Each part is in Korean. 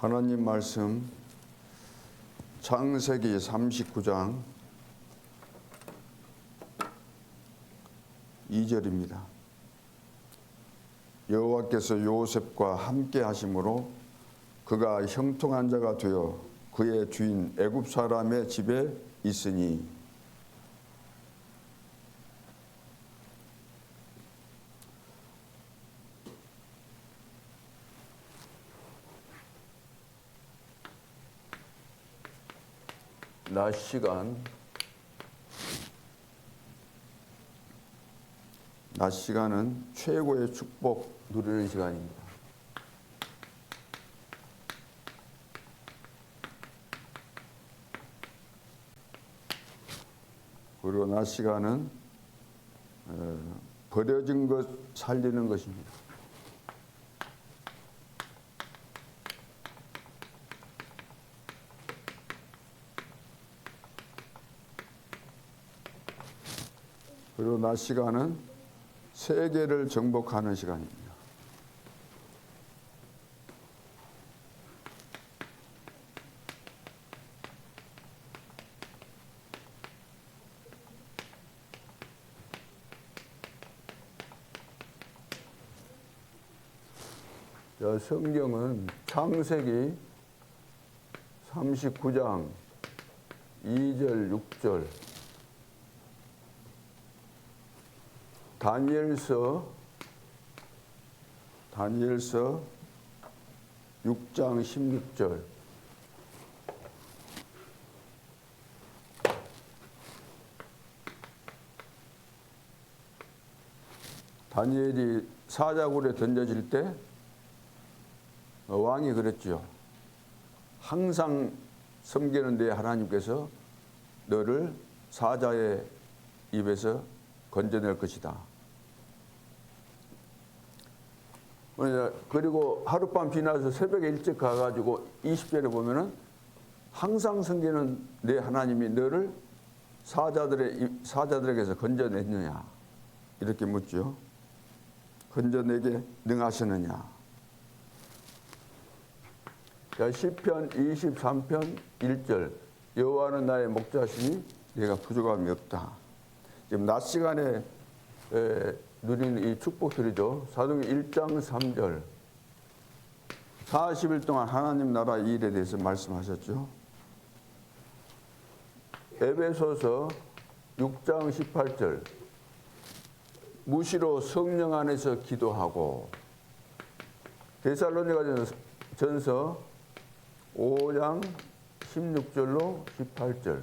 하나님 말씀 창세기 39장 2절입니다. 여호와께서 요셉과 함께 하심으로 그가 형통한 자가 되어 그의 주인 애굽 사람의 집에 있으니 낮 시간은 최고의 축복 누리는 시간입니다. 그리고 낮 시간은 버려진 것 살리는 것입니다. 그리고 낮 시간은 세계를 정복하는 시간입니다. 자, 성경은 창세기 39장 2절 6절 다니엘서 6장 16절 다니엘이 사자굴에 던져질 때 왕이 그랬죠. 항상 섬기는 내 하나님께서 너를 사자의 입에서 건져낼 것이다. 그리고 하룻밤 지나서 새벽에 일찍 가가지고 20절에 보면은 항상 섬기는 내 하나님이 너를 사자들에게서 건져냈느냐 이렇게 묻죠. 건져내게 능하시느냐. 자, 시편 23편 1절 여호와는 나의 목자시니 내가 부족함이 없다. 지금 낮 시간에 누리는 이 축복들이죠. 사도행전 1장 3절 40일 동안 하나님 나라 일에 대해서 말씀하셨죠. 에베소서 6장 18절 무시로 성령 안에서 기도하고 데살로니가전서 5장 16절로 18절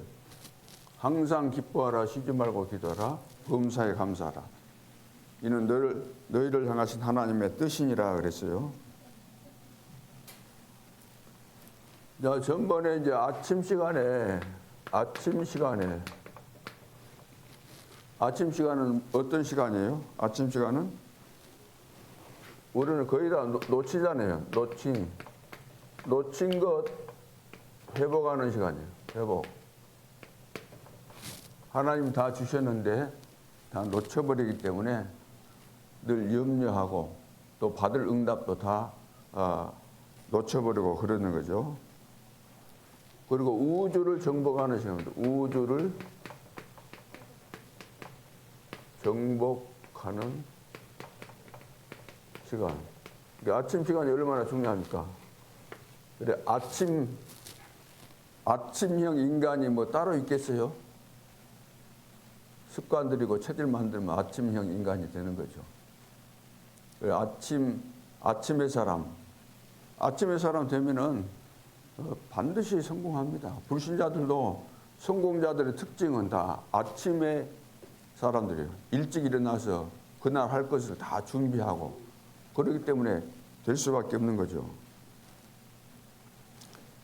항상 기뻐하라 쉬지 말고 기도하라 범사에 감사하라 이는 너희를 향하신 하나님의 뜻이니라 그랬어요. 자, 전번에 이제 아침 시간에 아침 시간은 어떤 시간이에요? 아침 시간은 우리는 거의 다 놓치잖아요. 놓친 것 회복하는 시간이에요. 회복. 하나님 다 주셨는데 다 놓쳐버리기 때문에 늘 염려하고 또 받을 응답도 다 놓쳐버리고 그러는 거죠. 그리고 우주를 정복하는 시간입니다. 우주를 정복하는 시간. 아침 시간이 얼마나 중요합니까? 그래, 아침형 인간이 뭐 따로 있겠어요? 습관들이고 체질 만들면 아침형 인간이 되는 거죠. 아침의 사람 되면은 반드시 성공합니다. 불신자들도 성공자들의 특징은 다 아침의 사람들이에요. 일찍 일어나서 그날 할 것을 다 준비하고 그렇기 때문에 될 수밖에 없는 거죠.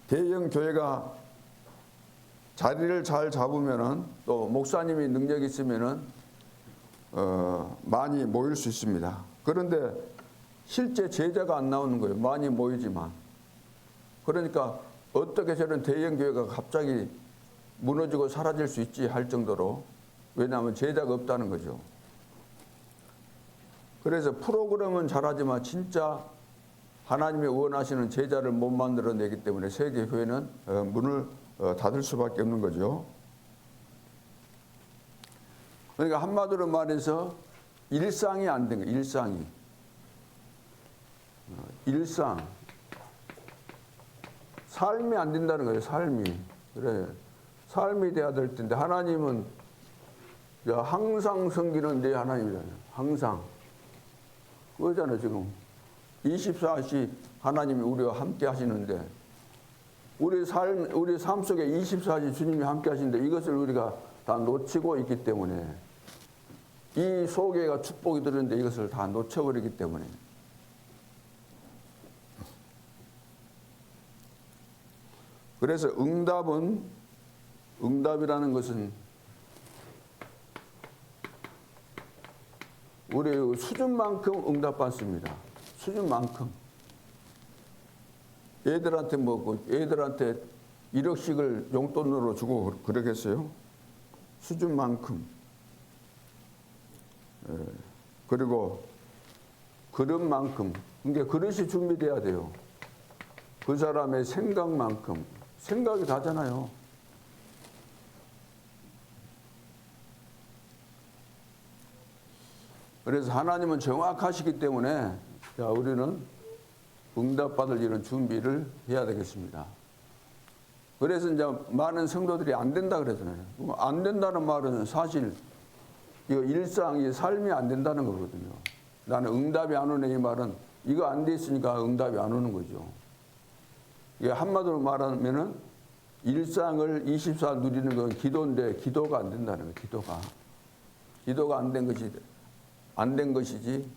대형 교회가 자리를 잘 잡으면은 또 목사님이 능력이 있으면은 많이 모일 수 있습니다. 그런데 실제 제자가 안 나오는 거예요. 많이 모이지만. 그러니까 어떻게 저런 대형 교회가 갑자기 무너지고 사라질 수 있지 할 정도로 왜냐하면 제자가 없다는 거죠. 그래서 프로그램은 잘하지만 진짜 하나님이 원하시는 제자를 못 만들어내기 때문에 세계교회는 문을 닫을 수밖에 없는 거죠. 그러니까 한마디로 말해서 일상이 안 된 거예요. 일상이. 일상. 삶이 안 된다는 거예요. 삶이. 그래. 삶이 돼야 될 텐데 하나님은 항상 섬기는 내 하나님이잖아요. 항상. 그거잖아요. 지금 24시 하나님이 우리와 함께 하시는데 우리 삶 속에 24시 주님이 함께 하시는데 이것을 우리가 다 놓치고 있기 때문에 이 소개가 축복이 되는데 이것을 다 놓쳐버리기 때문에 그래서 응답이라는 것은 우리 수준만큼 응답받습니다. 수준만큼. 애들한테 1억씩을 용돈으로 주고 그러겠어요? 수준만큼. 그리고 그릇만큼. 그러니까 그릇이 준비돼야 돼요. 그 사람의 생각만큼. 생각이 다잖아요. 그래서 하나님은 정확하시기 때문에 우리는 응답받을 이런 준비를 해야 되겠습니다. 그래서 이제 많은 성도들이 안 된다 그러잖아요. 안 된다는 말은 사실 이거 일상이 삶이 안 된다는 거거든요. 나는 응답이 안 오네 이 말은 이거 안 돼 있으니까 응답이 안 오는 거죠. 이게 한마디로 말하면은 일상을 24 누리는 건 기도인데 기도가 안 된다는 거예요. 기도가 안 된 것이지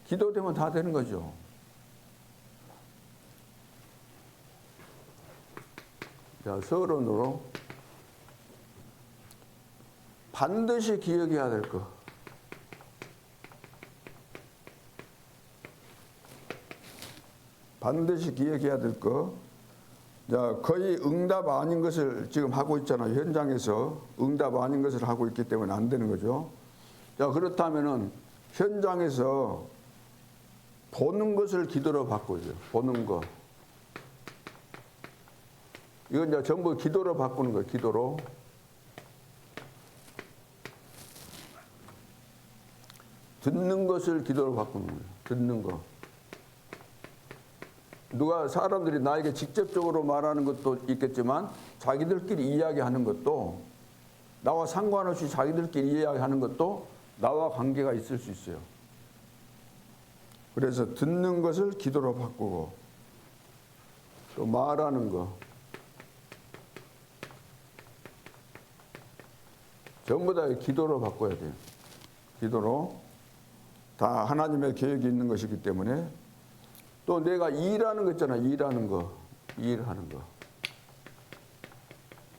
기도되면 다 되는 거죠. 자, 서론으로 반드시 기억해야 될 것. 반드시 기억해야 될 것. 자, 거의 응답 아닌 것을 지금 하고 있잖아요. 현장에서 응답 아닌 것을 하고 있기 때문에 안 되는 거죠. 자, 그렇다면은 현장에서 보는 것을 기도로 바꾸죠. 보는 것. 이건 이제 전부 기도로 바꾸는 거예요. 기도로. 듣는 것을 기도로 바꾸는 거예요. 듣는 거. 사람들이 나에게 직접적으로 말하는 것도 있겠지만 자기들끼리 이야기하는 것도 나와 상관없이 자기들끼리 이야기하는 것도 나와 관계가 있을 수 있어요. 그래서 듣는 것을 기도로 바꾸고 또 말하는 거 전부 다 기도로 바꿔야 돼요. 기도로 다 하나님의 계획이 있는 것이기 때문에 또 내가 일하는 거 있잖아요. 일하는 거.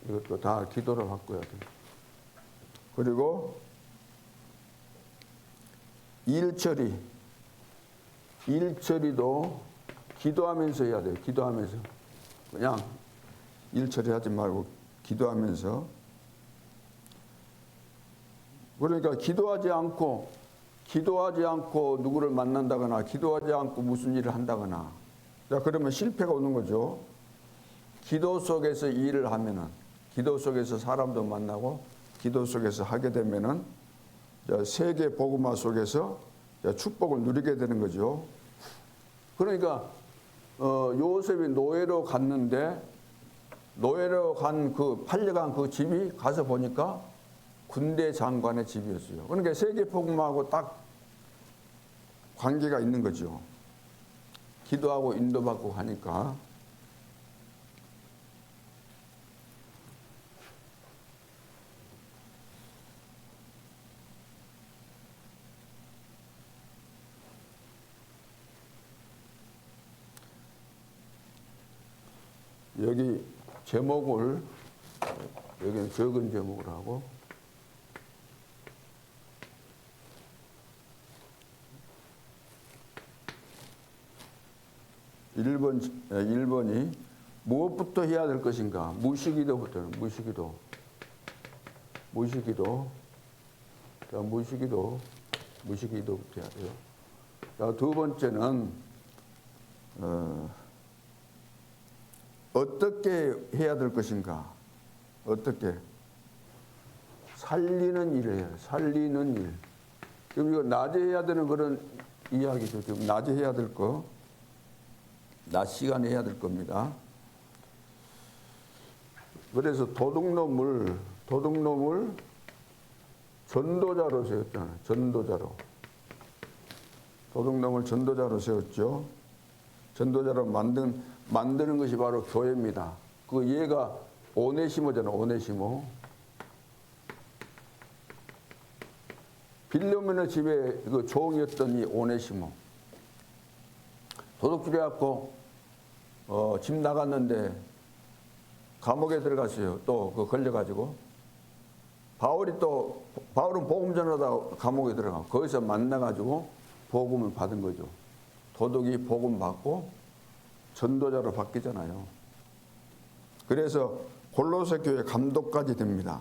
이것도 다 기도로 바꿔야 돼요. 그리고 일처리도 기도하면서 해야 돼요. 기도하면서. 그냥 일처리 하지 말고 기도하면서. 그러니까 기도하지 않고 누구를 만난다거나 기도하지 않고 무슨 일을 한다거나 자 그러면 실패가 오는 거죠. 기도 속에서 일을 하면은 기도 속에서 사람도 만나고 기도 속에서 하게 되면은 세계 복음화 속에서 축복을 누리게 되는 거죠. 그러니까 요셉이 노예로 갔는데 노예로 팔려간 그 집이 가서 보니까 군대 장관의 집이었어요. 그러니까 세계 복음화하고 딱 관계가 있는 거죠. 기도하고 인도받고 하니까. 여기 제목을 여기는 적은 제목을 하고 1번이 무엇부터 해야 될 것인가? 무시기도부터는 무시기도. 자, 무시기도부터 해야 돼요. 자, 두 번째는 어떻게 해야 될 것인가? 어떻게? 살리는 일을 해요. 살리는 일. 지금 이거 낮에 해야 되는 그런 이야기죠. 지금 낮에 해야 될 거. 낮 시간에 해야 될 겁니다. 그래서 도둑놈을 전도자로 세웠잖아요. 전도자로. 도둑놈을 전도자로 세웠죠. 전도자로 만드는 것이 바로 교회입니다. 그 얘가 오네시모잖아. 오네시모. 빌레몬의 집에 그 종이었던 이 오네시모. 도둑질해 갖고 집 나갔는데 감옥에 들어갔어요. 또 그 걸려가지고 바울은 복음 전하다가 감옥에 들어가. 거기서 만나가지고 복음을 받은 거죠. 도둑이 복음 받고 전도자로 바뀌잖아요. 그래서 골로새 교회 감독까지 됩니다.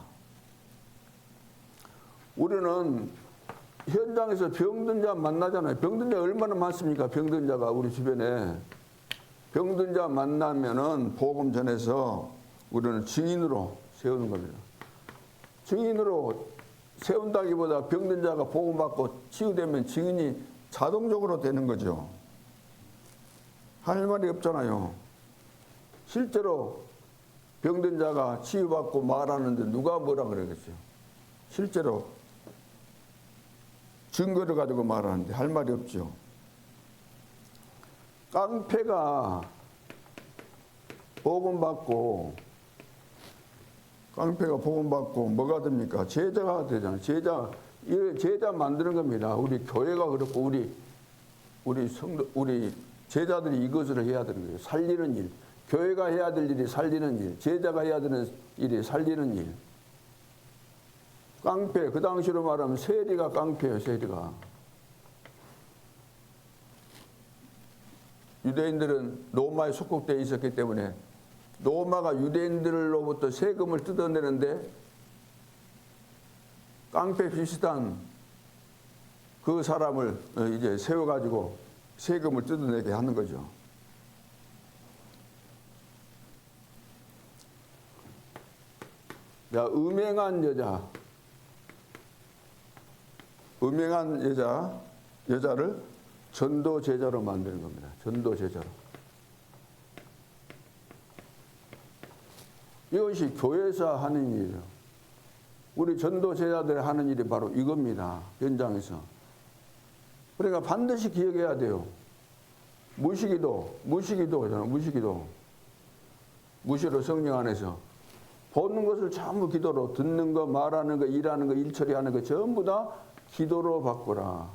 우리는 현장에서 병든 자 만나잖아요. 병든 자 얼마나 많습니까? 병든 자가 우리 주변에. 병든 자 만나면은 복음 전해서 우리는 증인으로 세우는 겁니다. 증인으로 세운다기보다 병든 자가 복음 받고 치유되면 증인이 자동적으로 되는 거죠. 할 말이 없잖아요. 실제로 병든 자가 치유받고 말하는데 누가 뭐라 그러겠어요? 실제로 증거를 가지고 말하는데 할 말이 없죠. 깡패가 복음 받고 뭐가 됩니까? 제자가 되잖아요. 제자 만드는 겁니다. 우리 교회가 그렇고 우리 제자들이 이것을 해야 되는 거예요. 살리는 일. 교회가 해야 될 일이 살리는 일. 제자가 해야 되는 일이 살리는 일. 깡패, 그 당시로 말하면 세리가 깡패예요. 세리가. 유대인들은 로마에 속국되어 있었기 때문에 로마가 유대인들로부터 세금을 뜯어내는데 깡패 비슷한 그 사람을 이제 세워가지고 세금을 뜯어내게 하는 거죠. 자, 음행한 여자를 전도 제자로 만드는 겁니다. 전도 제자로. 이것이 교회에서 하는 일이에요. 우리 전도 제자들이 하는 일이 바로 이겁니다. 현장에서. 그러니까 반드시 기억해야 돼요. 무시기도. 무시로 성령 안에서. 보는 것을 전부 기도로, 듣는 거, 말하는 거, 일하는 거, 일 처리하는 거 전부 다 기도로 바꾸라.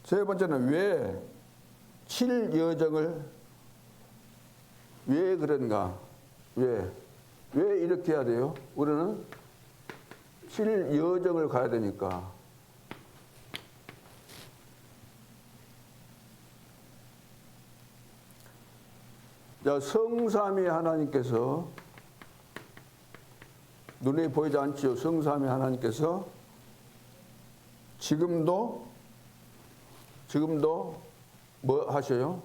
세 번째는 왜 7여정을 왜 그런가? 왜 이렇게 해야 돼요? 우리는 7여정을 가야 되니까. 자, 성삼위 하나님께서 눈에 보이지 않지요. 성삼위 하나님께서 지금도 뭐 하셔요?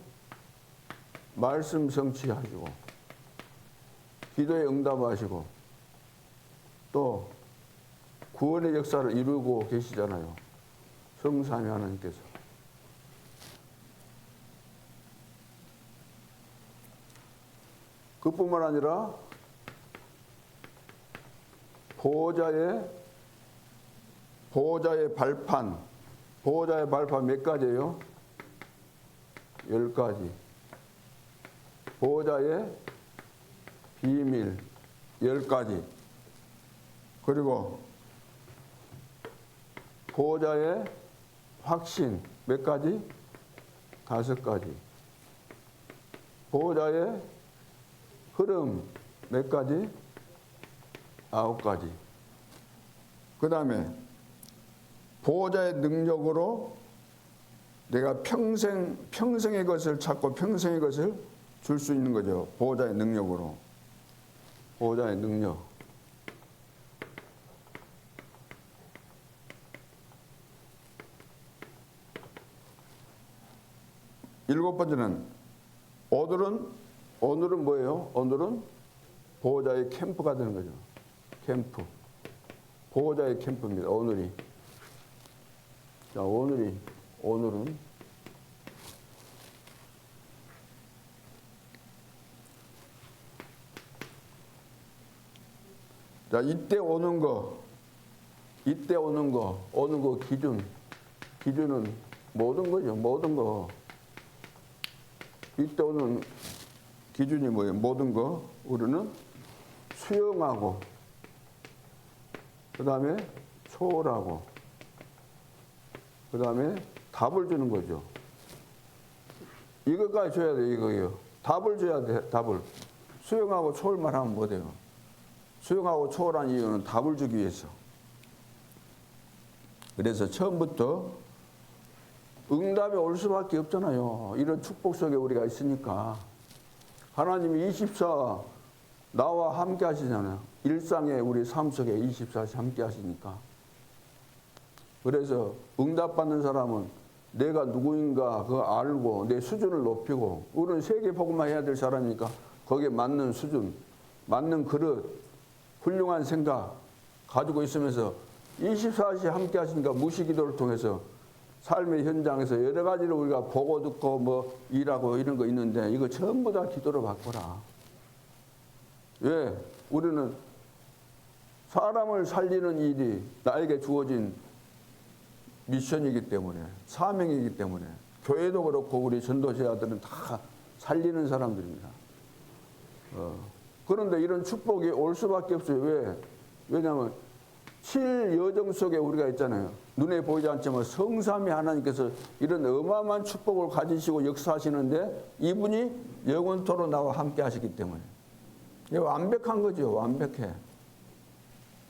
말씀 성취하시고 기도에 응답하시고 또 구원의 역사를 이루고 계시잖아요. 성삼위 하나님께서. 그뿐만 아니라 보호자의 발판 몇 가지예요? 10가지. 보호자의 비밀 10가지. 그리고 보호자의 확신 몇 가지? 5가지. 보호자의 흐름 몇 가지? 9가지. 그 다음에 보호자의 능력으로 내가 평생의 것을 찾고 평생의 것을 줄 수 있는 거죠. 보호자의 능력으로. 보호자의 능력. 일곱 번째는 오늘은 뭐예요? 오늘은 보호자의 캠프가 되는 거죠. 캠프. 보호자의 캠프입니다. 오늘이. 자, 오늘은 자, 이때 오는 거 기준은 모든 거죠. 모든 거. 이때 오는 기준이 뭐예요? 모든 거. 우리는 수용하고, 그 다음에 초월하고, 그 다음에 답을 주는 거죠. 이것까지 줘야 돼요, 이거요. 답을 줘야 돼, 답을. 수용하고 초월만 하면 뭐 돼요? 수용하고 초월한 이유는 답을 주기 위해서. 그래서 처음부터 응답이 올 수밖에 없잖아요. 이런 축복 속에 우리가 있으니까. 하나님이 24 나와 함께 하시잖아요. 일상의 우리 삶 속에 24시 함께 하시니까. 그래서 응답받는 사람은 내가 누구인가 그거 알고 내 수준을 높이고, 우리는 세계 복음만 해야 될 사람이니까 거기에 맞는 수준, 맞는 그릇, 훌륭한 생각 가지고 있으면서 24시 함께 하시니까 무시기도를 통해서 삶의 현장에서 여러 가지를 우리가 보고 듣고 뭐 일하고 이런 거 있는데 이거 전부 다 기도로 바꿔라. 왜? 우리는 사람을 살리는 일이 나에게 주어진 미션이기 때문에, 사명이기 때문에, 교회도 그렇고 우리 전도자들은 다 살리는 사람들입니다. 그런데 이런 축복이 올 수밖에 없어요. 왜? 왜냐하면 7여정 속에 우리가 있잖아요. 눈에 보이지 않지만 성삼위 하나님께서 이런 어마어마한 축복을 가지시고 역사하시는데 이분이 영원토록 나와 함께 하시기 때문에 이게 완벽한 거죠. 완벽해.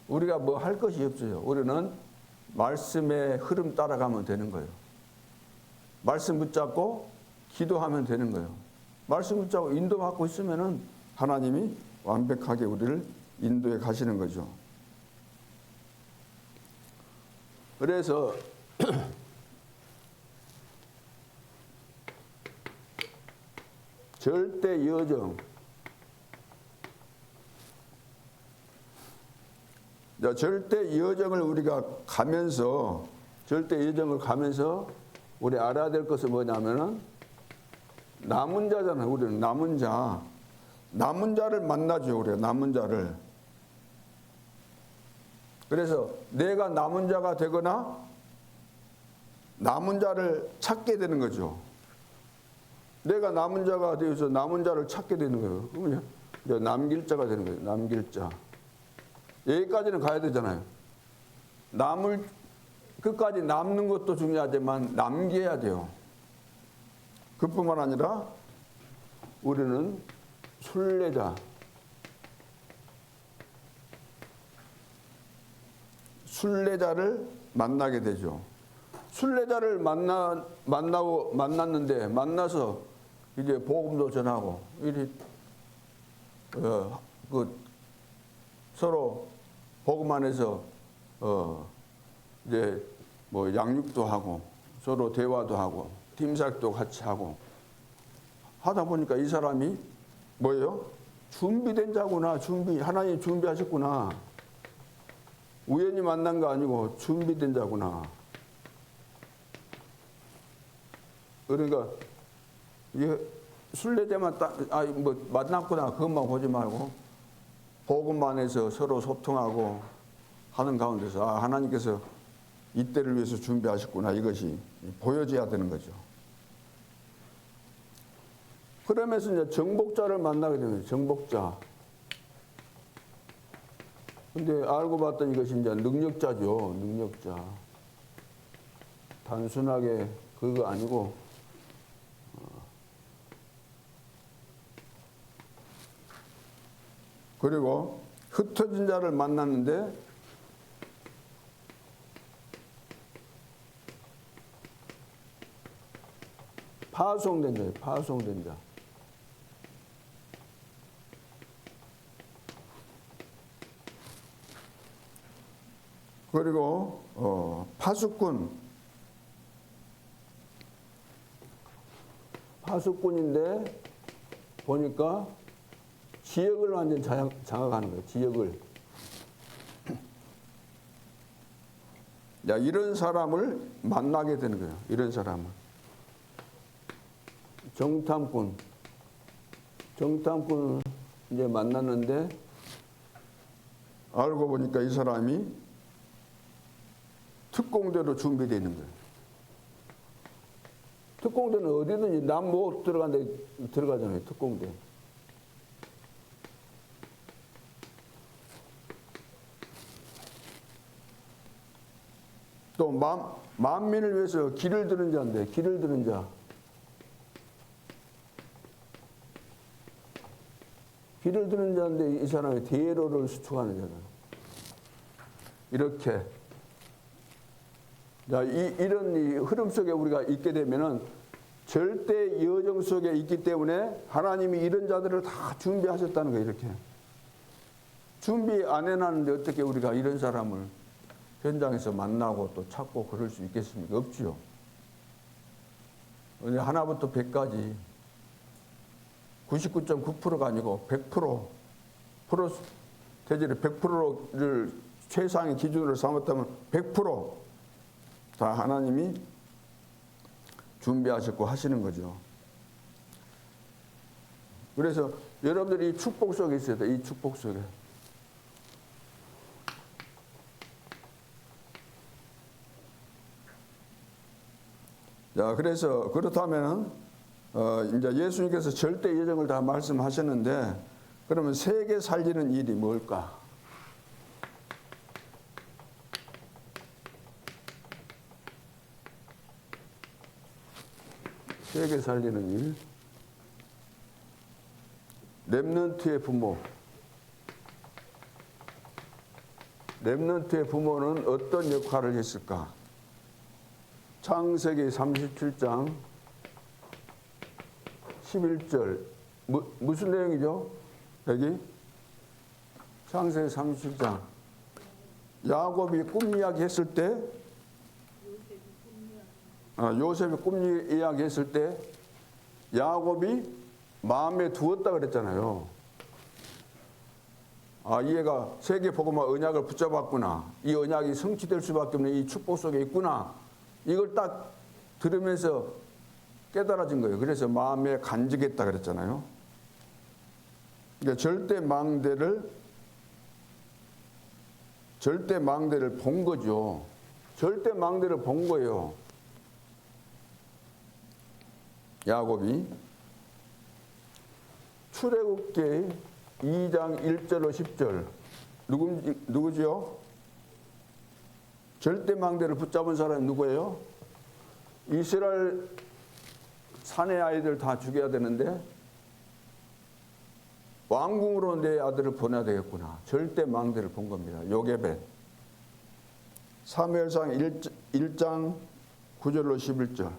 우리가 뭐 할 것이 없어요. 우리는 말씀의 흐름 따라가면 되는 거예요. 말씀 붙잡고 기도하면 되는 거예요. 말씀 붙잡고 인도받고 있으면은 하나님이 완벽하게 우리를 인도해 가시는 거죠. 그래서 절대 여정, 절대 여정을 우리가 가면서, 절대 여정을 가면서 우리 알아야 될 것은 뭐냐면은 남은 자잖아요. 우리는 남은 자를 만나죠. 우리가 남은 자를. 그래서 내가 남은 자가 되거나 남은 자를 찾게 되는 거죠. 내가 남은 자가 되어서 남은 자를 찾게 되는 거예요. 그러면 이제 남길 자가 되는 거예요. 남길 자. 여기까지는 가야 되잖아요. 끝까지 남는 것도 중요하지만 남겨야 돼요. 그뿐만 아니라 우리는 순례자를 만나게 되죠. 순례자를 만나서 이제 복음도 전하고, 서로 복음 안에서 이제 뭐 양육도 하고 서로 대화도 하고 팀사역도 같이 하고 하다 보니까 이 사람이 뭐예요? 준비된 자구나. 하나님 준비하셨구나. 우연히 만난 거 아니고 준비된 자구나. 그러니까 이게 순례자만 만났구나 그것만 보지 말고 복음 안에서 서로 소통하고 하는 가운데서 하나님께서 이때를 위해서 준비하셨구나, 이것이 보여져야 되는 거죠. 그러면서 이제 정복자를 만나게 되는 정복자. 근데 알고 봤더니 이것이 이제 능력자죠. 능력자. 단순하게 그거 아니고 그리고 흩어진 자를 만났는데 파송된 자예요. 파송된 자. 그리고 파수꾼. 파수꾼인데 보니까 지역을 완전 장악하는 거예요. 지역을. 야, 이런 사람을 만나게 되는 거예요. 이런 사람을. 정탐꾼 이제 만났는데 알고 보니까 이 사람이 특공대로 준비되어 있는 거예요. 특공대는 어디든지 남 못 들어간데 들어가잖아요. 특공대. 또 만민을 위해서 길을 드는 자인데, 길을 드는 자. 길을 드는 자인데 이 사람이 대로를 수축하는 자잖아요. 이렇게. 자, 이런 이 흐름 속에 우리가 있게 되면은 절대 여정 속에 있기 때문에 하나님이 이런 자들을 다 준비하셨다는 거예요. 이렇게. 준비 안 해놨는데 어떻게 우리가 이런 사람을 현장에서 만나고 또 찾고 그럴 수 있겠습니까? 없지요. 하나부터 100까지 99.9%가 아니고 100% 프로스테이지를 100%를 최상의 기준으로 삼았다면 100%다 하나님이 준비하셨고 하시는 거죠. 그래서 여러분들이 이 축복 속에 있어야 돼. 이 축복 속에. 자, 그래서 그렇다면 이제 예수님께서 절대 예정을 다 말씀하셨는데 그러면 세계 살리는 일이 뭘까? 세계 살리는 일. 렘넌트의 부모. 렘넌트의 부모는 어떤 역할을 했을까? 창세기 37장 11절 무슨 내용이죠? 여기 창세기 37장 야곱이 꿈 이야기했을 때 요셉이 꿈 이야기했을 때 야곱이 마음에 두었다 그랬잖아요. 이 애가 세계복음화 언약을 붙잡았구나. 이 언약이 성취될 수밖에 없는 이 축복 속에 있구나. 이걸 딱 들으면서 깨달아진 거예요. 그래서 마음에 간직했다 그랬잖아요. 그러니까 절대 망대를 본 거죠. 절대 망대를 본 거예요. 야곱이 출애굽기 2장 1절로 10절 누구죠? 절대 망대를 붙잡은 사람이 누구예요? 이스라엘 사내 아이들 다 죽여야 되는데 왕궁으로 내 아들을 보내야 되겠구나. 절대 망대를 본 겁니다. 요게벳. 사무엘상 1장 9절로 11절.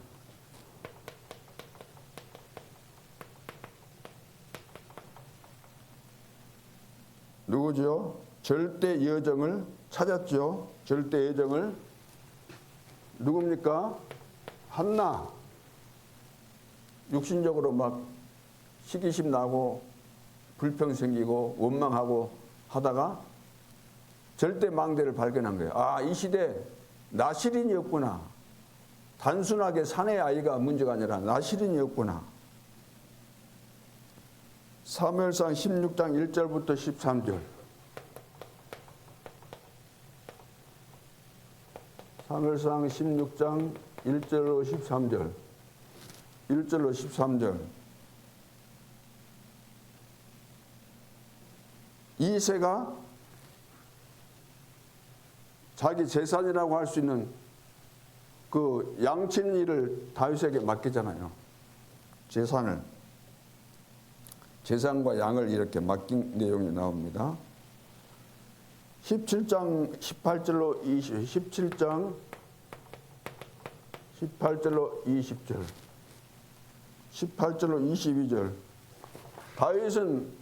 누구죠? 절대 여정을 찾았죠. 절대 여정을. 누굽니까? 한나. 육신적으로 막 시기심 나고 불평 생기고 원망하고 하다가 절대 망대를 발견한 거예요. 이 시대 나실인이었구나. 단순하게 사내 아이가 문제가 아니라 나실인이었구나. 사무엘상 16장 1절부터 13절. 사무엘상 16장 1절로 13절. 1절로 13절. 이새가 자기 재산이라고 할 수 있는 그 양치는 일을 다윗에게 맡기잖아요. 재산과 양을 이렇게 맡긴 내용이 나옵니다. 17장 18절로 17장 18절로 20절. 18절로 22절. 다윗은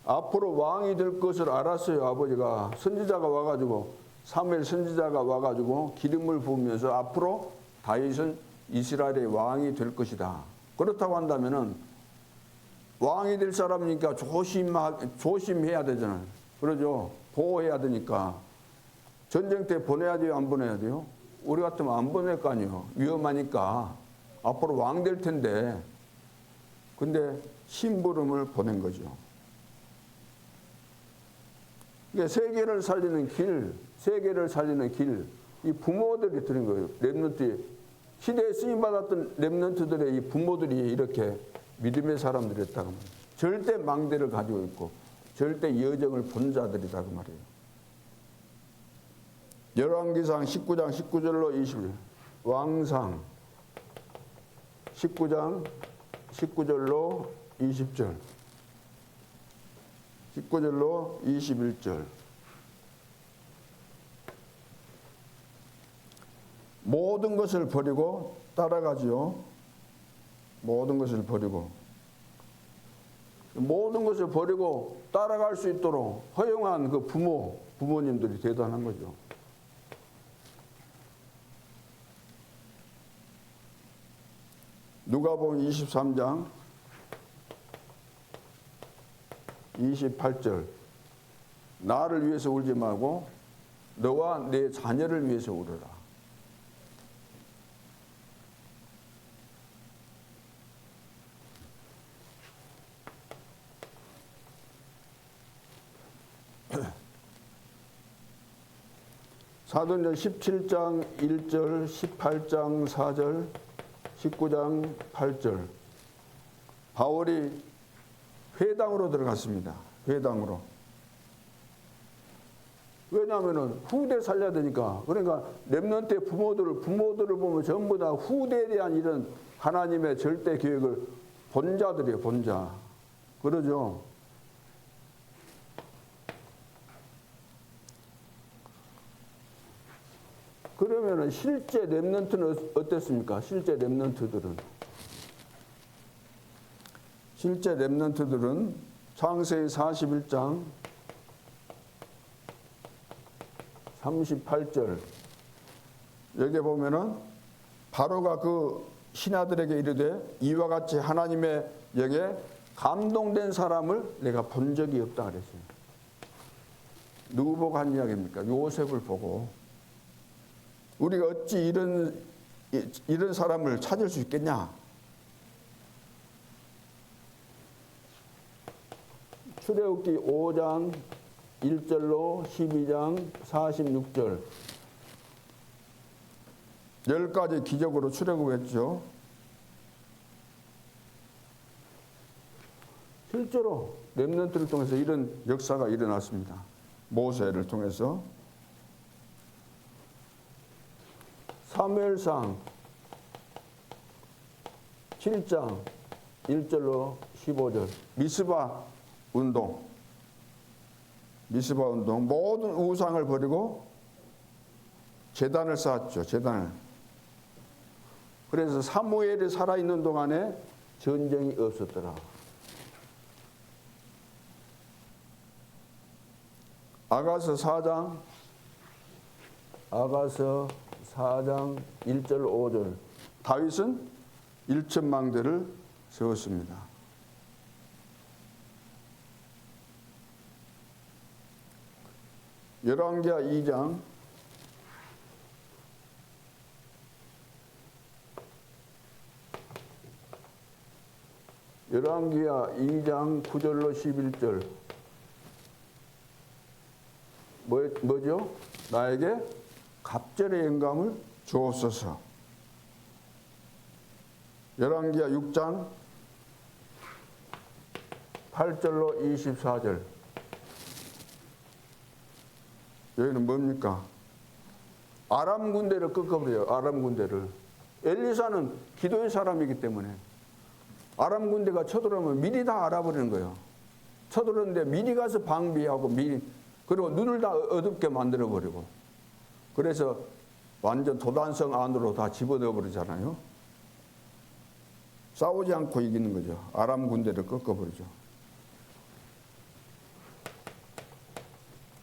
앞으로 왕이 될 것을 알았어요. 아버지가 선지자가 와가지고 사무엘 선지자가 와가지고 기름을 부으면서 앞으로 다윗은 이스라엘의 왕이 될 것이다. 그렇다고 한다면은 왕이 될 사람이니까 조심해야 되잖아요. 그러죠. 보호해야 되니까. 전쟁 때 보내야 돼요, 안 보내야 돼요? 우리 같으면 안 보낼 거 아니에요. 위험하니까. 앞으로 왕 될 텐데. 근데 심부름을 보낸 거죠. 이게 세계를 살리는 길, 세계를 살리는 길, 이 부모들이 드린 거예요. 렘넌트, 시대에 쓰임받았던 렘넌트들의 이 부모들이 이렇게 믿음의 사람들이었다고 말이에요. 절대 망대를 가지고 있고 절대 여정을 본 자들이라고 말이에요. 열왕기상 19장 19절로 20절, 왕상 19장 19절로 20절, 19절로 21절. 모든 것을 버리고 따라가지요. 모든 것을 버리고. 모든 것을 버리고 따라갈 수 있도록 허용한 그 부모님들이 대단한 거죠. 누가복음 23장 28절. 나를 위해서 울지 말고 너와 내 자녀를 위해서 울어라. 사도행전 17장 1절, 18장 4절, 19장 8절. 바울이 회당으로 들어갔습니다. 회당으로. 왜냐하면 후대 살려야 되니까. 그러니까 렘넌트의 부모들을 보면 전부 다 후대에 대한 이런 하나님의 절대 계획을 본 자들이에요. 본 자. 그러죠. 그러면은 실제 렘넌트는 어땠습니까? 실제 렘넌트들은 창세기 41장 38절. 여기 보면은 바로가 그 신하들에게 이르되 이와 같이 하나님의 영에 감동된 사람을 내가 본 적이 없다 그랬어요. 누구 보고 한 이야기입니까? 요셉을 보고. 우리가 어찌 이런 사람을 찾을 수 있겠냐? 출애굽기 5장 1절로 12장 46절. 10가지 기적으로 출애굽했죠. 실제로 렘넌트를 통해서 이런 역사가 일어났습니다. 모세를 통해서. 사무엘상 7장 1절로 15절. 미스바 운동. 모든 우상을 버리고 제단을 쌓았죠. 제단을. 그래서 사무엘이 살아있는 동안에 전쟁이 없었더라. 아가서 4장 1절 5절. 다윗은 1천망대를 세웠습니다. 열왕기하 2장 9절로 11절. 뭐죠? 나에게 갑절의 영감을 주옵소서. 열왕기하 6장 8절로 24절. 여기는 뭡니까? 아람 군대를 꺾어버려요. 아람 군대를. 엘리사는 기도의 사람이기 때문에 아람 군대가 쳐들어오면 미리 다 알아버리는 거예요. 쳐들어오는데 미리 가서 방비하고 그리고 눈을 다 어둡게 만들어버리고. 그래서 완전 도단성 안으로 다 집어넣어 버리잖아요. 싸우지 않고 이기는 거죠. 아람 군대를 꺾어버리죠.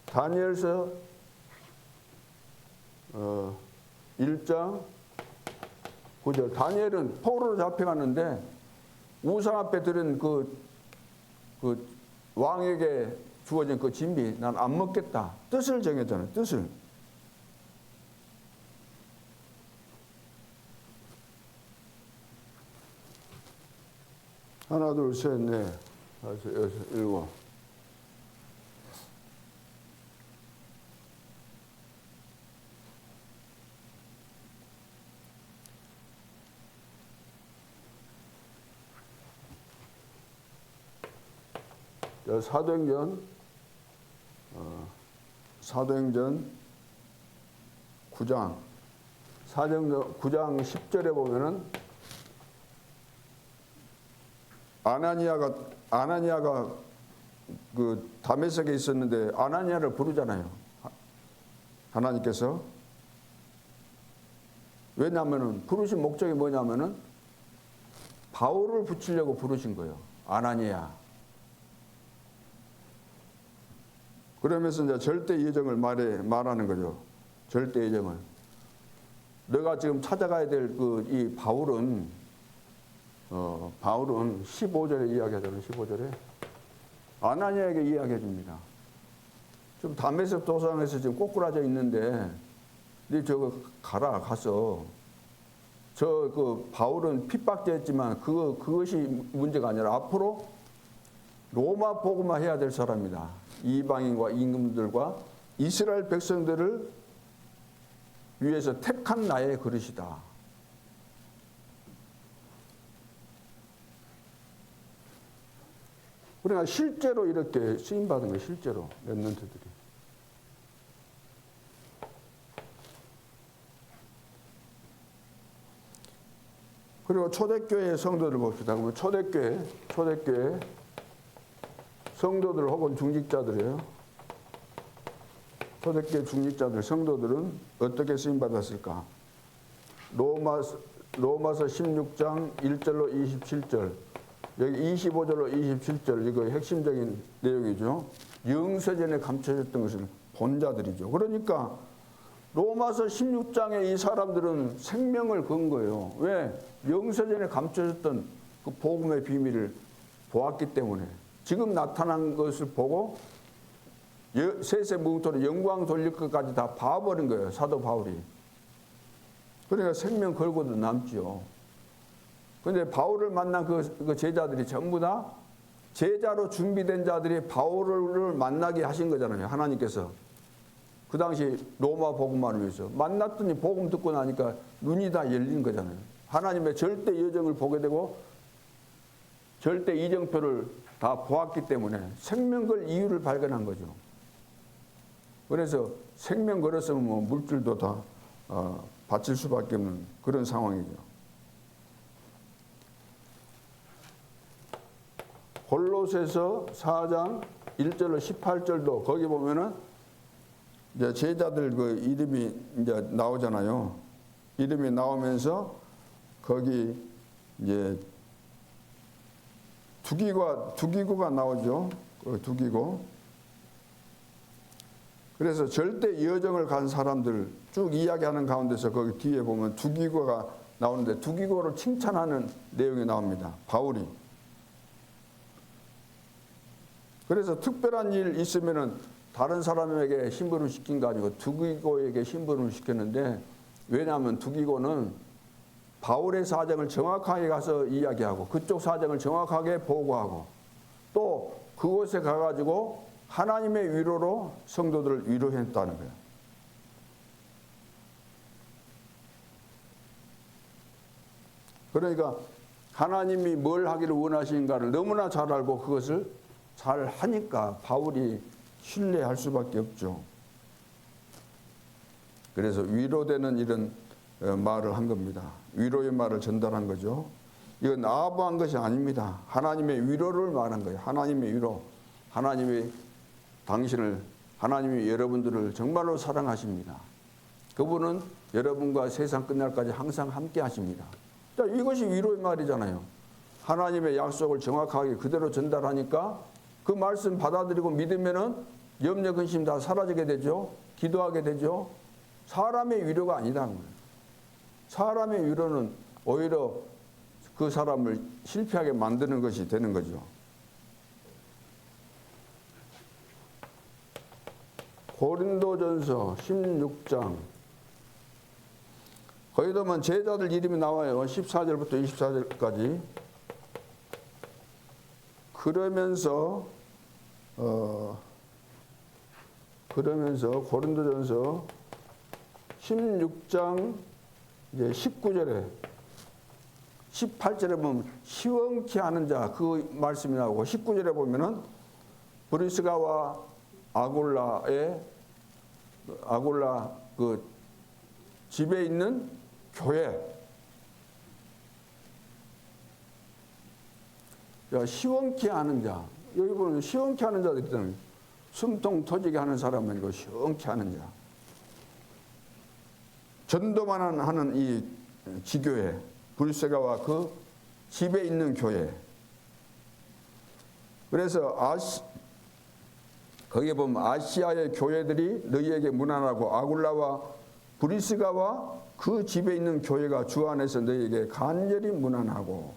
다니엘서 1장 9절. 다니엘은 포로로 잡혀갔는데 우상 앞에 들은 그 왕에게 주어진 그 진비, 난 안 먹겠다. 뜻을 정했잖아요. 뜻을. 하나, 둘, 셋, 넷, 다섯, 여섯, 일곱. 사도행전 9장 10절에 보면은 아나니아가 그 다메섹에 있었는데 아나니아를 부르잖아요. 하나님께서. 왜냐하면은 부르신 목적이 뭐냐면은 바울을 붙이려고 부르신 거예요. 아나니아. 그러면서 이제 절대 예정을 말하는 거죠. 절대 예정을. 내가 지금 찾아가야 될 이 바울은 15절에 이야기하잖아요. 15절에 아나니아에게 이야기해 줍니다. 좀 다메섹 도상에서 지금 꼬꾸라져 있는데 네 저거 가서 그 바울은 핍박죄했지만 그것이 문제가 아니라 앞으로 로마 복음화 해야 될 사람이다. 이방인과 임금들과 이스라엘 백성들을 위해서 택한 나의 그릇이다. 그러니까 실제로 이렇게 쓰임받은 거예요. 실제로 렘넌트들이. 그리고 초대교회 성도들 봅시다. 그러면 초대교회 성도들 혹은 중직자들이에요. 초대교회 중직자들, 성도들은 어떻게 쓰임받았을까? 로마서 16장 1절로 27절, 여기 25절로 27절, 이거 핵심적인 내용이죠. 영서전에 감춰졌던 것을 본 자들이죠. 그러니까 로마서 16장에 이 사람들은 생명을 건 거예요. 왜? 영서전에 감춰졌던 그 복음의 비밀을 보았기 때문에. 지금 나타난 것을 보고 세세무토로 영광 돌릴 것까지 다 봐버린 거예요. 사도 바울이. 그러니까 생명 걸고도 남지요. 그런데 바울을 만난 그 제자들이 전부 다 제자로 준비된 자들이 바울을 만나게 하신 거잖아요. 하나님께서. 그 당시 로마 복음만을 위해서. 만났더니 복음 듣고 나니까 눈이 다 열린 거잖아요. 하나님의 절대 여정을 보게 되고 절대 이정표를 다 보았기 때문에 생명 걸 이유를 발견한 거죠. 그래서 생명 걸었으면 뭐 물질도 다 바칠 수밖에 없는 그런 상황이죠. 골로새서 4장 1절로 18절도 거기 보면은 이제 제자들 그 이름이 이제 나오잖아요. 이름이 나오면서 거기 이제 두기고가 나오죠. 두기고. 그래서 절대 여정을 간 사람들 쭉 이야기하는 가운데서 거기 뒤에 보면 두기고가 나오는데 두기고를 칭찬하는 내용이 나옵니다. 바울이. 그래서 특별한 일 있으면은 다른 사람에게 심부름 시킨 거 아니고 두기고에게 심부름을 시켰는데, 왜냐하면 두기고는 바울의 사정을 정확하게 가서 이야기하고 그쪽 사정을 정확하게 보고하고 또 그곳에 가가지고 하나님의 위로로 성도들을 위로했다는 거예요. 그러니까 하나님이 뭘 하기를 원하시는가를 너무나 잘 알고 그것을 잘 하니까 바울이 신뢰할 수밖에 없죠. 그래서 위로되는 이런 말을 한 겁니다. 위로의 말을 전달한 거죠. 이건 아부한 것이 아닙니다. 하나님의 위로를 말한 거예요. 하나님의 위로. 하나님이 여러분들을 정말로 사랑하십니다. 그분은 여러분과 세상 끝날까지 항상 함께 하십니다. 자, 이것이 위로의 말이잖아요. 하나님의 약속을 정확하게 그대로 전달하니까 그 말씀 받아들이고 믿으면은 염려 근심 다 사라지게 되죠. 기도하게 되죠. 사람의 위로가 아니다는 거예요. 사람의 위로는 오히려 그 사람을 실패하게 만드는 것이 되는 거죠. 고린도전서 16장 거기 보면 제자들 이름이 나와요. 14절부터 24절까지. 그러면서 고린도전서 16장 이제 19절에 18절에 보면 시원케 하는 자 그 말씀이 나오고 19절에 보면은 브리스가와 아굴라 그 집에 있는 교회. 시원케 하는 자. 여기 보면 시원케 하는 자들 있잖아요. 숨통 터지게 하는 사람은 아니고 시원케 하는 자. 전도만 하는 이 지교회. 브리스가와 그 집에 있는 교회. 그래서 거기에 보면 아시아의 교회들이 너희에게 문안하고 아굴라와 브리스가와 그 집에 있는 교회가 주 안에서 너희에게 간절히 문안하고.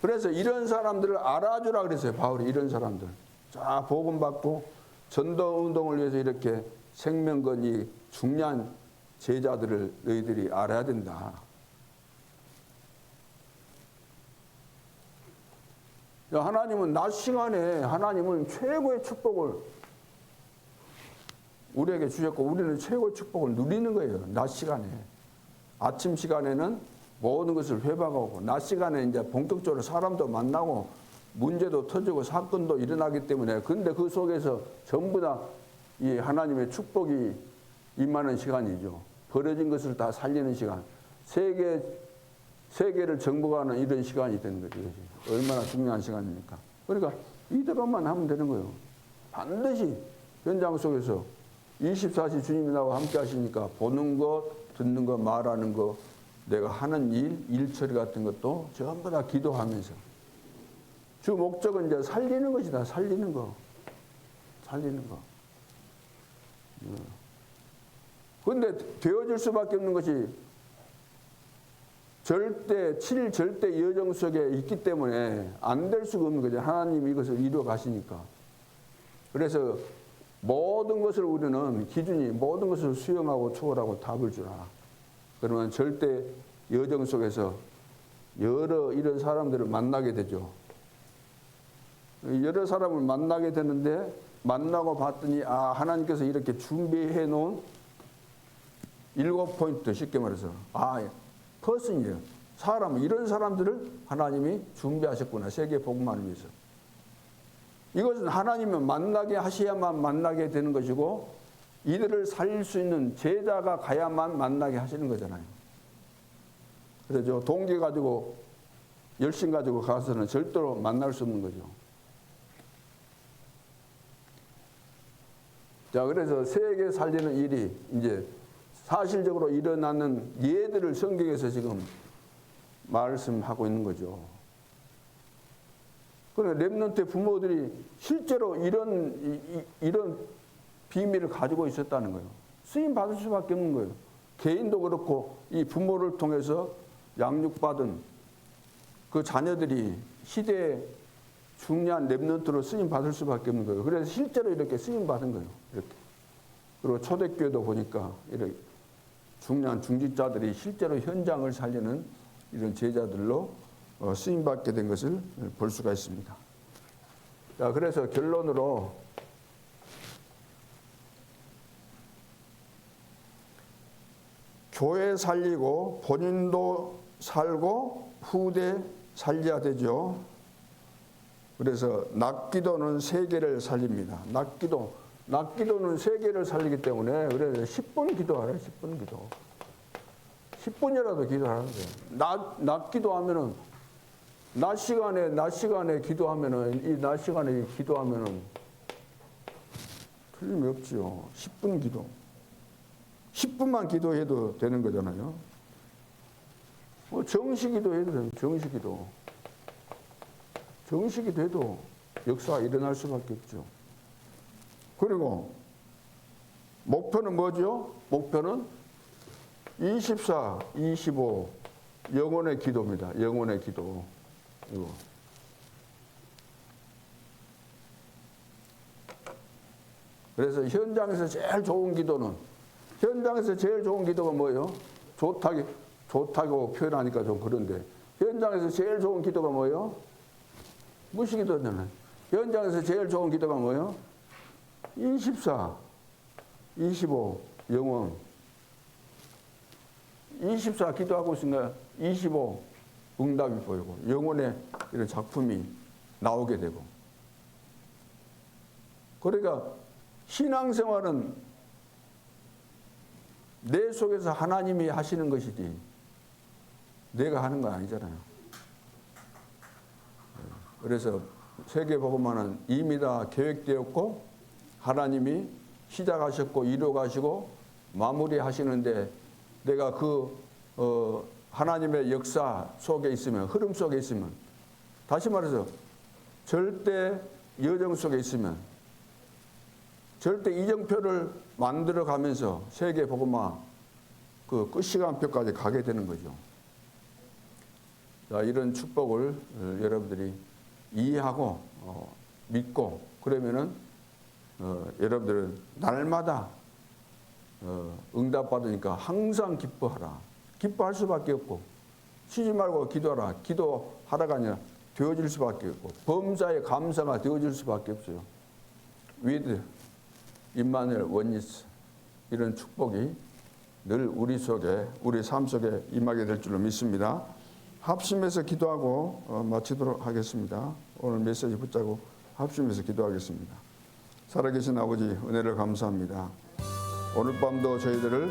그래서 이런 사람들을 알아주라 그랬어요. 바울이 이런 사람들. 자, 복음 받고 전도 운동을 위해서 이렇게 생명건 이 중요한 제자들을 너희들이 알아야 된다. 하나님은 낮 시간에 하나님은 최고의 축복을 우리에게 주셨고 우리는 최고의 축복을 누리는 거예요. 낮 시간에. 아침 시간에는 모든 것을 회복하고 낮 시간에 이제 본격적으로 사람도 만나고 문제도 터지고 사건도 일어나기 때문에 근데 그 속에서 전부 다 이 하나님의 축복이 임하는 시간이죠. 버려진 것을 다 살리는 시간. 세계를 정복하는 이런 시간이 되는 거죠. 얼마나 중요한 시간입니까? 그러니까 이대로만 하면 되는 거예요. 반드시 현장 속에서 24시 주님이 나와 함께 하시니까 보는 것, 듣는 것, 말하는 것, 내가 하는 일 처리 같은 것도 전부 다 기도하면서. 주 목적은 이제 살리는 것이다. 살리는 거. 그런데 되어질 수밖에 없는 것이 절대 여정 속에 있기 때문에 안 될 수가 없는 거죠. 하나님이 이것을 이루어 가시니까. 그래서 모든 것을 우리는 기준이 모든 것을 수용하고 초월하고 답을 주라. 그러면 절대 여정 속에서 여러 이런 사람들을 만나게 되죠. 여러 사람을 만나게 되는데 만나고 봤더니 하나님께서 이렇게 준비해 놓은 7포인트 쉽게 말해서 퍼슨이에요. 사람 이런 사람들을 하나님이 준비하셨구나. 세계 복음만을 위해서. 이것은 하나님은 만나게 하셔야만 만나게 되는 것이고 이들을 살릴 수 있는 제자가 가야만 만나게 하시는 거잖아요. 그래서 동기 가지고 열심 가지고 가서는 절대로 만날 수 없는 거죠. 자, 그래서 세계 살리는 일이 이제 사실적으로 일어나는 예들을 성경에서 지금 말씀하고 있는 거죠. 그런데 렘넌트의 부모들이 실제로 이런 비밀을 가지고 있었다는 거예요. 쓰임 받을 수밖에 없는 거예요. 개인도 그렇고 이 부모를 통해서 양육받은 그 자녀들이 시대에 중요한 렘넌트로 쓰임 받을 수밖에 없는 거예요. 그래서 실제로 이렇게 쓰임 받은 거예요. 이렇게. 그리고 초대교회도 보니까 이렇게 중요한 중직자들이 실제로 현장을 살리는 이런 제자들로 쓰임 받게 된 것을 볼 수가 있습니다. 자, 그래서 결론으로 교회 살리고 본인도 살고 후대 살려야 되죠. 그래서 낮기도는 세계를 살립니다. 낮기도는 세계를 살리기 때문에 그래서 10분 기도하라. 10분 기도. 10분이라도 기도하는 거예요. 낮 기도하면은 낮 시간에 기도하면은 이 낮 시간에 기도하면은 틀림이 없지요. 10분 기도. 10분만 기도해도 되는 거잖아요. 정시기도 해도 돼요. 정시기도. 정시기도 해도 역사가 일어날 수밖에 없죠. 그리고 목표는 뭐죠? 목표는 24, 25 영혼의 기도입니다. 영혼의 기도. 이거. 그래서 현장에서 제일 좋은 기도는 뭐예요? 좋다고 표현하니까 좀 그런데 현장에서 제일 좋은 기도가 뭐예요? 무시기도잖아요. 현장에서 제일 좋은 기도가 뭐예요? 24, 25 영혼. 24 기도하고 있으니까 25 응답이 보이고 영혼의 이런 작품이 나오게 되고. 그러니까 신앙생활은 내 속에서 하나님이 하시는 것이지 내가 하는 거 아니잖아요. 그래서 세계복음화는 이미 다 계획되었고 하나님이 시작하셨고 이루어가시고 마무리하시는데 내가 하나님의 역사 속에 있으면, 흐름 속에 있으면, 다시 말해서 절대 여정 속에 있으면 절대 이정표를 만들어 가면서 세계복음화 그 끝시간표까지 가게 되는 거죠. 자, 이런 축복을 여러분들이 이해하고 믿고 그러면은 여러분들은 날마다 응답받으니까 항상 기뻐하라. 기뻐할 수밖에 없고 쉬지 말고 기도하라. 기도하라가 아니라 되어질 수밖에 없고 범사의 감사가 되어질 수밖에 없어요. with 임마누엘 원리스 이런 축복이 늘 우리 속에 우리 삶 속에 임하게 될 줄로 믿습니다. 합심해서 기도하고 마치도록 하겠습니다. 오늘 메시지 붙잡고 합심해서 기도하겠습니다. 살아계신 아버지 은혜를 감사합니다. 오늘 밤도 저희들을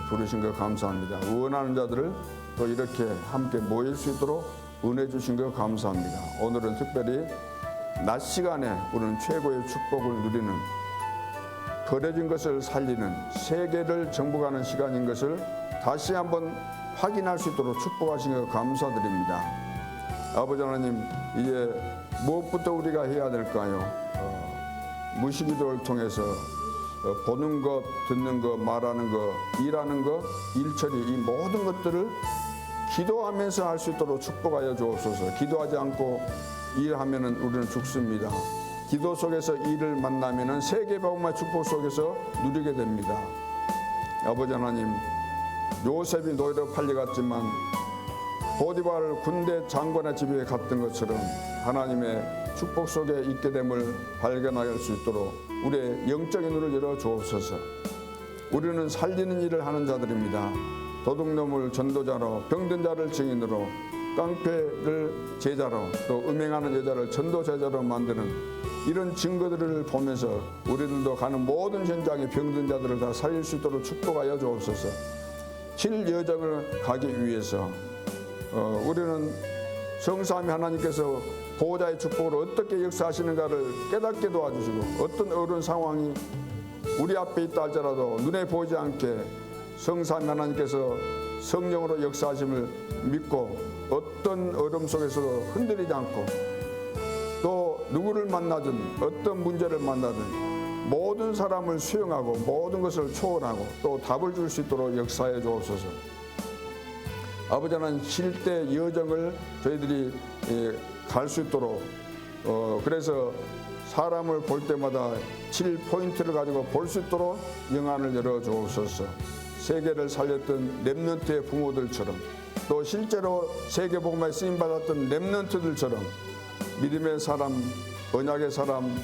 부르신 것 감사합니다. 원하는 자들을 또 이렇게 함께 모일 수 있도록 은혜 주신 것 감사합니다. 오늘은 특별히 낮 시간에 우리는 최고의 축복을 누리는 버려진 것을 살리는 세계를 정복하는 시간인 것을 다시 한번 확인할 수 있도록 축복하신 것 감사드립니다. 아버지 하나님, 이제 무엇부터 우리가 해야 될까요? 무시기도를 통해서 보는 것, 듣는 것, 말하는 것, 일하는 것, 일처리 이 모든 것들을 기도하면서 할 수 있도록 축복하여 주옵소서. 기도하지 않고 일하면은 우리는 죽습니다. 기도 속에서 일을 만나면은 세계복음화 축복 속에서 누리게 됩니다. 아버지 하나님, 요셉이 노예로 팔려갔지만 보디발 군대 장관의 집에 갔던 것처럼 하나님의 축복 속에 있게 됨을 발견할 수 있도록 우리의 영적인 눈을 열어 주옵소서. 우리는 살리는 일을 하는 자들입니다. 도둑놈을 전도자로, 병든 자를 증인으로, 깡패를 제자로, 또 음행하는 여자를 전도 제자로 만드는 이런 증거들을 보면서 우리들도 가는 모든 현장의 병든 자들을 다 살릴 수 있도록 축복하여 주옵소서. 실여정을 가기 위해서 우리는 성삼위 하나님께서 보호자의 축복으로 어떻게 역사하시는가를 깨닫게 도와주시고 어떤 어려운 상황이 우리 앞에 있다 할지라도 눈에 보이지 않게 성삼위 하나님께서 성령으로 역사하심을 믿고 어떤 어려움 속에서도 흔들리지 않고 또 누구를 만나든 어떤 문제를 만나든 모든 사람을 수용하고 모든 것을 초월하고 또 답을 줄 수 있도록 역사해 주옵소서. 아버지 하나님, 실대 여정을 저희들이 갈 수 있도록 그래서 사람을 볼 때마다 7포인트를 가지고 볼 수 있도록 영안을 열어 주옵소서. 세계를 살렸던 렘넌트의 부모들처럼 또 실제로 세계복음화에 쓰임받았던 렘넌트들처럼 믿음의 사람, 언약의 사람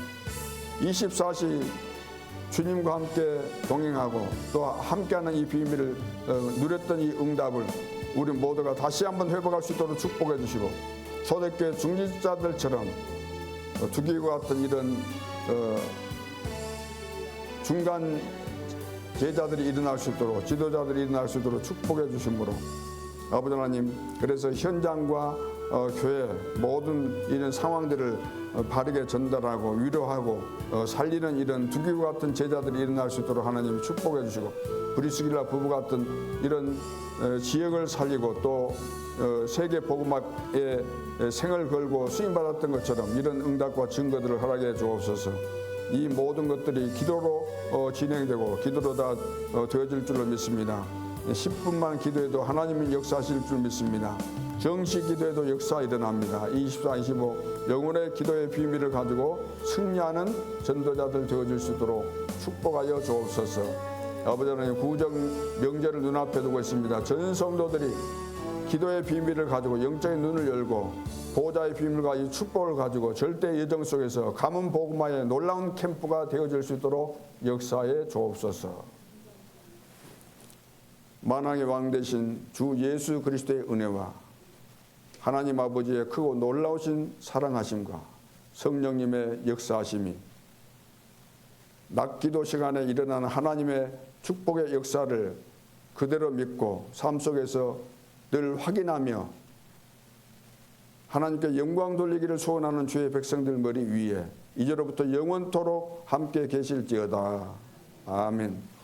24시 주님과 함께 동행하고 또 함께하는 이 비밀을 누렸던 이 응답을 우리 모두가 다시 한번 회복할 수 있도록 축복해 주시고 초대교회 중직자들처럼 죽이고 같은 이런 중간 제자들이 일어날 수 있도록 지도자들이 일어날 수 있도록 축복해 주심으로 아버지 하나님, 그래서 현장과 교회 모든 이런 상황들을 바르게 전달하고 위로하고 살리는 이런 두기와 같은 제자들이 일어날 수 있도록 하나님이 축복해 주시고 브리스길라 부부 같은 이런 지역을 살리고 또 세계 복음화에 생을 걸고 쓰임받았던 것처럼 이런 응답과 증거들을 허락해 주옵소서. 이 모든 것들이 기도로 진행되고 기도로 다 되어질 줄로 믿습니다. 10분만 기도해도 하나님이 역사하실 줄 믿습니다. 정시 기도에도 역사 일어납니다. 24, 25 영혼의 기도의 비밀을 가지고 승리하는 전도자들 되어줄 수 있도록 축복하여 주옵소서. 아버지 하나님, 구정 명절을 눈앞에 두고 있습니다. 전 성도들이 기도의 비밀을 가지고 영적인 눈을 열고 보호자의 비밀과 이 축복을 가지고 절대 예정 속에서 가문 복음화의 놀라운 캠프가 되어질 수 있도록 역사해 주옵소서. 만왕의 왕 되신 주 예수 그리스도의 은혜와 하나님 아버지의 크고 놀라우신 사랑하심과 성령님의 역사하심이 낮 기도 시간에 일어나는 하나님의 축복의 역사를 그대로 믿고 삶 속에서 늘 확인하며 하나님께 영광 돌리기를 소원하는 주의 백성들 머리 위에 이제로부터 영원토록 함께 계실지어다. 아멘.